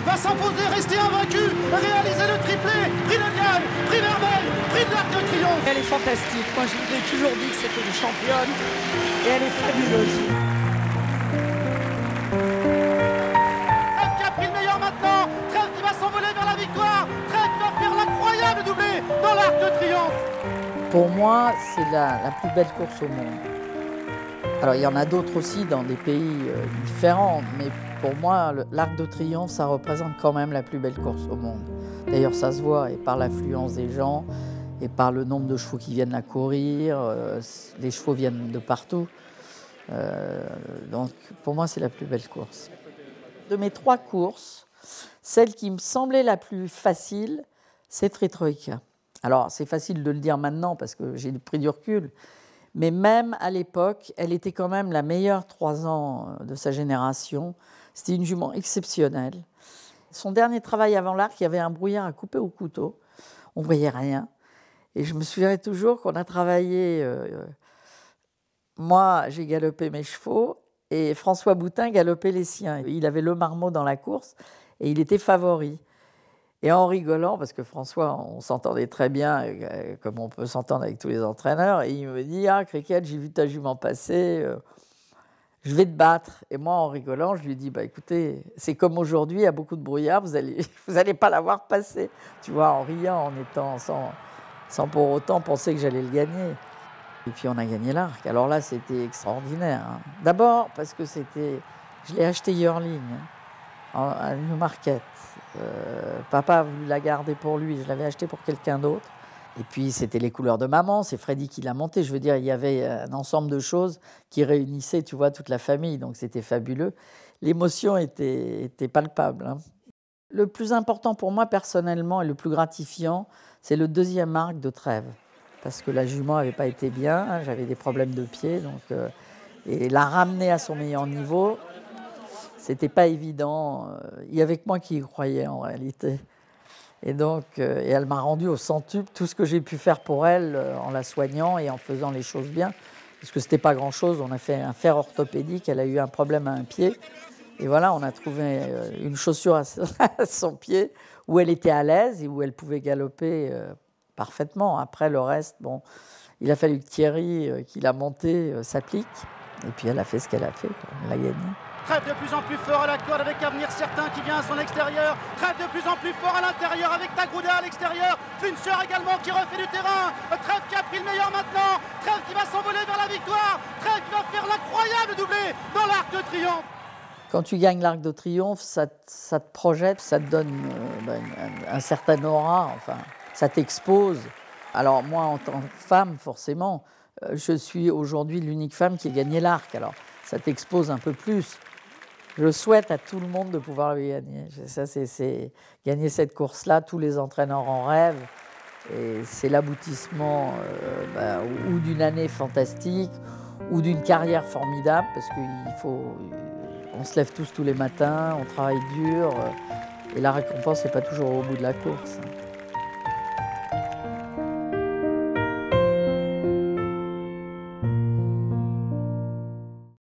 va s'imposer, rester invaincu, réaliser le triplé, prix de Diane, prix Vermeil, prix de l'Arc de Triomphe. Elle est fantastique. Moi, je vous ai toujours dit que c'était une championne et elle est fabuleuse. Trèves qui a pris le meilleur maintenant, Trèves qui va s'envoler vers la victoire, Trèves qui va faire l'incroyable doublé dans l'Arc de Triomphe. Pour moi, c'est la plus belle course au monde. Alors, il y en a d'autres aussi dans des pays différents, mais pour moi, l'Arc de Triomphe, ça représente quand même la plus belle course au monde. D'ailleurs, ça se voit, et par l'affluence des gens, et par le nombre de chevaux qui viennent la courir. Les chevaux viennent de partout. Donc, pour moi, c'est la plus belle course. De mes 3 courses, celle qui me semblait la plus facile, c'est Tretroïka. Alors, c'est facile de le dire maintenant parce que j'ai pris du recul, mais même à l'époque, elle était quand même la meilleure 3 ans de sa génération. C'était une jument exceptionnelle. Son dernier travail avant l'Arc, il y avait un brouillard à couper au couteau. On ne voyait rien. Et je me souviendrai toujours qu'on a travaillé... moi, j'ai galopé mes chevaux et François Boutin galopait les siens. Il avait le marmot dans la course et il était favori. Et en rigolant, parce que François, on s'entendait très bien, comme on peut s'entendre avec tous les entraîneurs, et il me dit « Ah, Cricket, j'ai vu ta jument passer, je vais te battre. » Et moi, en rigolant, je lui dis bah, « Écoutez, c'est comme aujourd'hui, il y a beaucoup de brouillard, vous allez pas la voir passer. » Tu vois, en riant, en étant sans pour autant penser que j'allais le gagner. Et puis, on a gagné l'Arc. Alors là, c'était extraordinaire. Hein. D'abord, parce que je l'ai acheté yearling, à Newmarket. Papa a voulu la garder pour lui, je l'avais acheté pour quelqu'un d'autre. Et puis, c'était les couleurs de maman, c'est Freddy qui l'a monté. Je veux dire, il y avait un ensemble de choses qui réunissaient, tu vois, toute la famille. Donc, c'était fabuleux. L'émotion était palpable. Hein. Le plus important pour moi, personnellement, et le plus gratifiant, c'est le 2e Arc de Trèves. Parce que la jument n'avait pas été bien, j'avais des problèmes de pied. Donc, et la ramener à son meilleur niveau, c'était pas évident. Il y avait que moi qui y croyais en réalité. Et donc, et elle m'a rendu au centuple tout ce que j'ai pu faire pour elle en la soignant et en faisant les choses bien. Parce que c'était pas grand-chose. On a fait un fer orthopédique. Elle a eu un problème à un pied. Et voilà, on a trouvé une chaussure à son pied où elle était à l'aise et où elle pouvait galoper parfaitement. Après, le reste, bon, il a fallu que Thierry, qui l'a monté, s'applique. Et puis, elle a fait ce qu'elle a fait. Quoi. Elle a gagné. Trèves de plus en plus fort à la corde avec Avenir Certain qui vient à son extérieur. Trèves de plus en plus fort à l'intérieur avec Tagrouda à l'extérieur. Funcher également qui refait du terrain. Trèves qui a pris le meilleur maintenant. Trèves qui va s'envoler vers la victoire. Trèves qui va faire l'incroyable doublé dans l'Arc de Triomphe. Quand tu gagnes l'Arc de Triomphe, ça te projette, ça te donne un certain aura, enfin, ça t'expose. Alors moi, en tant que femme, forcément, je suis aujourd'hui l'unique femme qui ait gagné l'Arc. Alors ça t'expose un peu plus. Je souhaite à tout le monde de pouvoir le gagner. Ça, c'est gagner cette course-là, tous les entraîneurs en rêvent. Et c'est l'aboutissement ou d'une année fantastique, ou d'une carrière formidable, parce qu'on se lève tous les matins, on travaille dur, et la récompense n'est pas toujours au bout de la course.